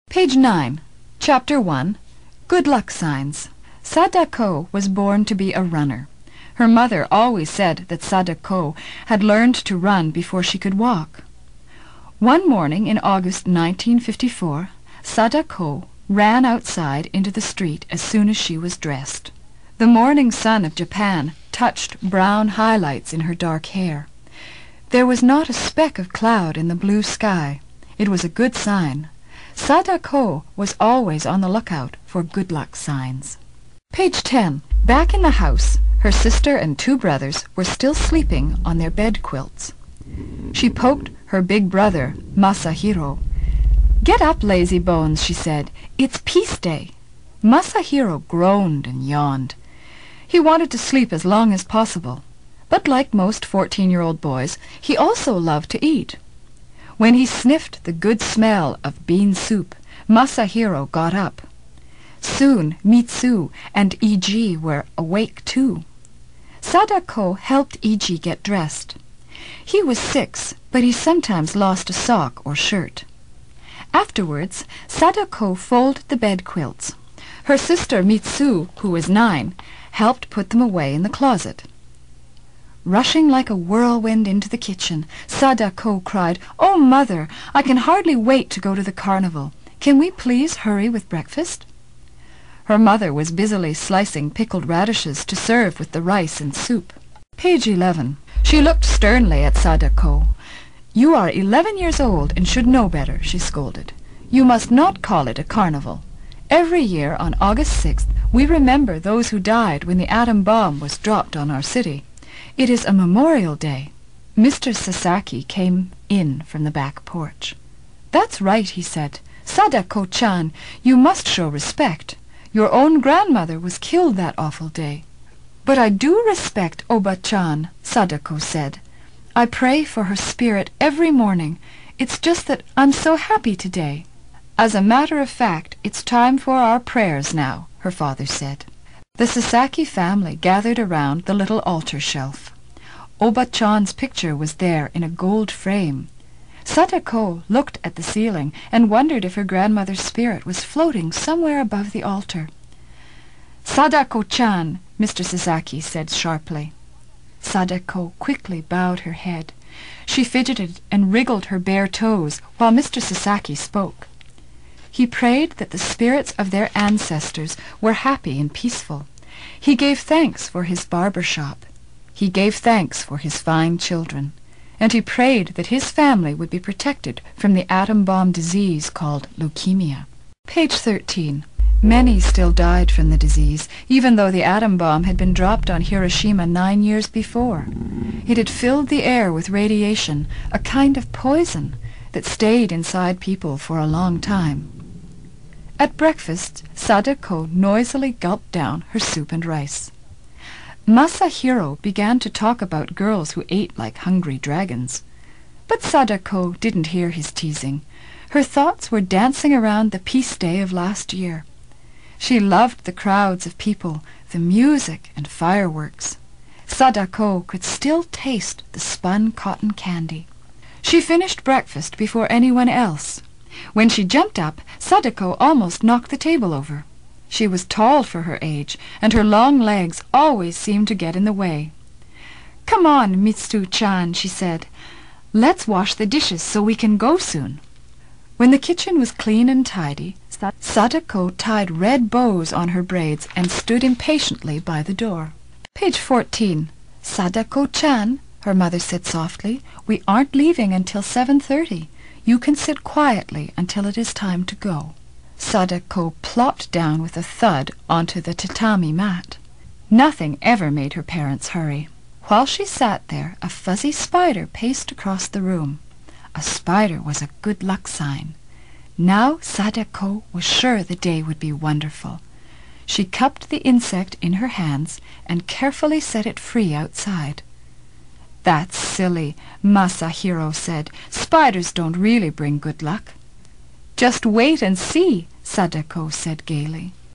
Page 9, Chapter 1, Good Luck Signs. Sadako was born to be a runner. Her mother always said that Sadako had learned to run before she could walk. One morning in August 1954, Sadako ran outside into the street as soon as she was dressed. The morning sun of Japan touched brown highlights in her dark hair. There was not a speck of cloud in the blue sky. It was a good sign. Sadako was always on the lookout for good luck signs. Page 10. Back in the house, her sister and two brothers were still sleeping on their bed quilts. She poked her big brother, Masahiro. "Get up, lazy bones," she said. "It's Peace Day." Masahiro groaned and yawned. He wanted to sleep as long as possible, but like most 14-year-old boys, he also loved to eat. When he sniffed the good smell of bean soup, Masahiro got up. Soon Mitsu and Iji were awake too. Sadako helped Iji get dressed. He was 6, but he sometimes lost a sock or shirt. Afterwards, Sadako folded the bed quilts. Her sister Mitsu, who was 9, helped put them away in the closet. Rushing like a whirlwind into the kitchen, Sadako cried, "Oh, Mother, I can hardly wait to go to the carnival. Can we please hurry with breakfast?" Her mother was busily slicing pickled radishes to serve with the rice and soup. Page 11. She looked sternly at Sadako. "You are 11 years old and should know better," she scolded. "You must not call it a carnival. Every year on August 6th we remember those who died when the atom bomb was dropped on our city. It is a memorial day." Mr. Sasaki came in from the back porch. "That's right," he said. "Sadako-chan, you must show respect. Your own grandmother was killed that awful day." "But I do respect Oba-chan," Sadako said. "I pray for her spirit every morning. It's just that I'm so happy today." "As a matter of fact, it's time for our prayers now," her father said. The Sasaki family gathered around the little altar shelf. Oba-chan's picture was there in a gold frame. Sadako looked at the ceiling and wondered if her grandmother's spirit was floating somewhere above the altar. "Sadako-chan," Mr. Sasaki said sharply. Sadako quickly bowed her head. She fidgeted and wriggled her bare toes while Mr. Sasaki spoke. He prayed that the spirits of their ancestors were happy and peaceful. He gave thanks for his barber shop. He gave thanks for his fine children. And he prayed that his family would be protected from the atom bomb disease called leukemia. Page 13. Many still died from the disease, even though the atom bomb had been dropped on Hiroshima 9 years before. It had filled the air with radiation, a kind of poison that stayed inside people for a long time. At breakfast, Sadako noisily gulped down her soup and rice. Masahiro began to talk about girls who ate like hungry dragons. But Sadako didn't hear his teasing. Her thoughts were dancing around the Peace Day of last year. She loved the crowds of people, the music and fireworks. Sadako could still taste the spun cotton candy. She finished breakfast before anyone else. When she jumped up, Sadako almost knocked the table over. She was tall for her age, and her long legs always seemed to get in the way. "Come on, Mitsu-chan," she said. "Let's wash the dishes so we can go soon." When the kitchen was clean and tidy, Sadako tied red bows on her braids and stood impatiently by the door. Page 14. "Sadako-chan," her mother said softly, "we aren't leaving until 7:30. You can sit quietly until it is time to go." Sadako plopped down with a thud onto the tatami mat. Nothing ever made her parents hurry. While she sat there, a fuzzy spider paced across the room. A spider was a good luck sign. Now Sadako was sure the day would be wonderful. She cupped the insect in her hands and carefully set it free outside. "That's silly," Masahiro said. "Spiders don't really bring good luck." "Just wait and see," Sadako said gaily.